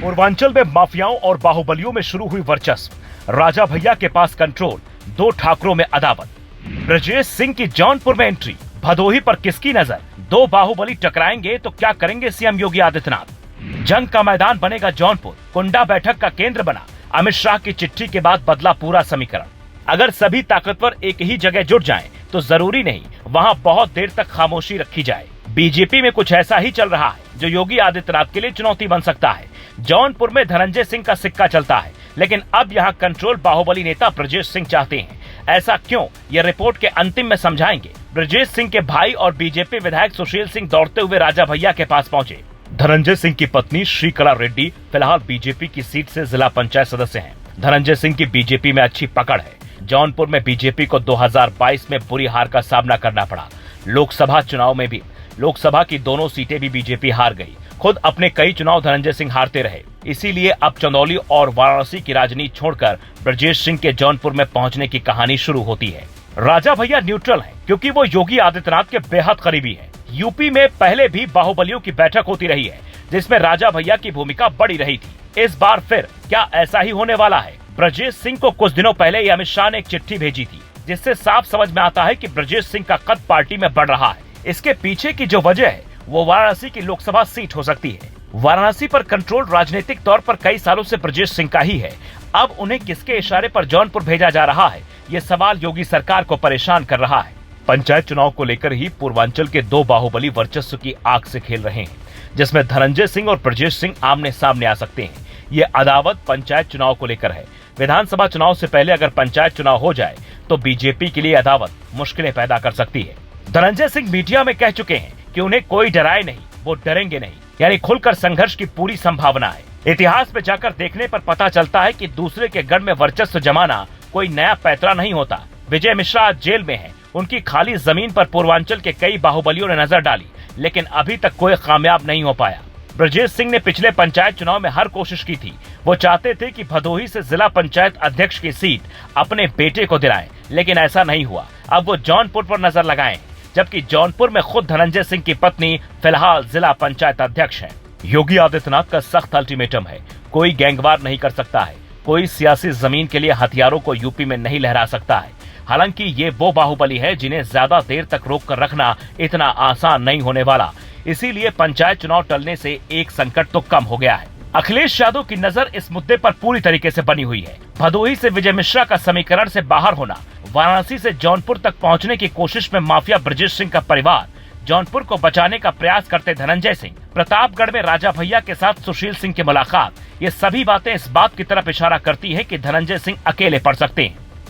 पूर्वांचल में माफियाओं और बाहुबलियों में शुरू हुई वर्चस्व। राजा भैया के पास कंट्रोल, दो ठाकरों में अदावत। ब्रजेश सिंह की जौनपुर में एंट्री, भदोही पर किसकी नजर? दो बाहुबली टकराएंगे तो क्या करेंगे सीएम योगी आदित्यनाथ? जंग का मैदान बनेगा जौनपुर, कुंडा बैठक का केंद्र बना। अमित शाह की चिट्ठी के बाद बदला पूरा समीकरण। अगर सभी ताकतवर एक ही जगह जुट जाएं, तो जरूरी नहीं वहां बहुत देर तक खामोशी रखी जाए। बीजेपी में कुछ ऐसा ही चल रहा है जो योगी आदित्यनाथ के लिए चुनौती बन सकता है। जौनपुर में धनंजय सिंह का सिक्का चलता है, लेकिन अब यहाँ कंट्रोल बाहुबली नेता ब्रजेश सिंह चाहते हैं। ऐसा क्यों, ये रिपोर्ट के अंतिम में समझाएंगे। ब्रजेश सिंह के भाई और बीजेपी विधायक सुशील सिंह दौड़ते हुए राजा भैया के पास पहुंचे। धनंजय सिंह की पत्नी श्रीकला रेड्डी फिलहाल बीजेपी की सीट से जिला पंचायत सदस्य हैं। धनंजय सिंह की बीजेपी में अच्छी पकड़ है। जौनपुर में बीजेपी को 2022 में बुरी हार का सामना करना पड़ा। लोकसभा चुनाव में भी लोकसभा की दोनों सीटें भी बीजेपी हार गई। खुद अपने कई चुनाव धनंजय सिंह हारते रहे। इसीलिए अब चंदौली और वाराणसी की राजनीति छोड़कर ब्रजेश सिंह के जौनपुर में पहुंचने की कहानी शुरू होती है। राजा भैया न्यूट्रल हैं, क्योंकि वो योगी आदित्यनाथ के बेहद करीबी हैं। यूपी में पहले भी बाहुबलियों की बैठक होती रही है, जिसमें राजा भैया की भूमिका बड़ी रही थी। इस बार फिर क्या ऐसा ही होने वाला है? ब्रजेश सिंह को कुछ दिनों पहले ही अमित शाह ने एक चिट्ठी भेजी थी, जिससे साफ समझ में आता है कि ब्रजेश सिंह का कद पार्टी में बढ़ रहा है। इसके पीछे की जो वजह है वो वाराणसी की लोकसभा सीट हो सकती है। वाराणसी पर कंट्रोल राजनीतिक तौर पर कई सालों से ब्रजेश सिंह का ही है। अब उन्हें किसके इशारे पर जौनपुर भेजा जा रहा है, ये सवाल योगी सरकार को परेशान कर रहा है। पंचायत चुनाव को लेकर ही पूर्वांचल के दो बाहुबली वर्चस्व की आग से खेल रहे हैं, जिसमें धनंजय सिंह और ब्रजेश सिंह आमने सामने आ सकते हैं। ये अदावत पंचायत चुनाव को लेकर है। विधानसभा चुनाव से पहले अगर पंचायत चुनाव हो जाए तो बीजेपी के लिए अदावत मुश्किलें पैदा कर सकती है। धनंजय सिंह मीडिया में कह चुके हैं कि उन्हें कोई डराए नहीं, वो डरेंगे नहीं, यानी खुलकर संघर्ष की पूरी संभावना है। इतिहास में जाकर देखने पर पता चलता है कि दूसरे के गढ़ में वर्चस्व जमाना कोई नया पैतरा नहीं होता। विजय मिश्रा आज जेल में है। उनकी खाली जमीन पर पूर्वांचल के कई बाहुबलियों ने नजर डाली, लेकिन अभी तक कोई कामयाब नहीं हो पाया। ब्रजेश सिंह ने पिछले पंचायत चुनाव में हर कोशिश की थी। वो चाहते थे कि भदोही से जिला पंचायत अध्यक्ष की सीट अपने बेटे को दिलाएं, लेकिन ऐसा नहीं हुआ। अब वो जौनपुर पर नजर लगाएं, जबकि जौनपुर में खुद धनंजय सिंह की पत्नी फिलहाल जिला पंचायत अध्यक्ष हैं। योगी आदित्यनाथ का सख्त अल्टीमेटम है, कोई गैंगवार नहीं कर सकता है, कोई सियासी जमीन के लिए हथियारों को यूपी में नहीं लहरा सकता है। हालांकि ये वो बाहुबली है जिन्हें ज्यादा देर तक रोक कर रखना इतना आसान नहीं होने वाला। इसीलिए पंचायत चुनाव टलने से एक संकट तो कम हो गया है। अखिलेश यादव की नजर इस मुद्दे पर पूरी तरीके से बनी हुई है। भदोही से विजय मिश्रा का समीकरण से बाहर होना, वाराणसी से जौनपुर तक पहुंचने की कोशिश में माफिया ब्रजेश सिंह का परिवार, जौनपुर को बचाने का प्रयास करते धनंजय सिंह, प्रतापगढ़ में राजा भैया के साथ सुशील सिंह की मुलाकात, ये सभी बातें इस बात की तरफ इशारा करती है कि धनंजय सिंह अकेले पड़ सकते हैं।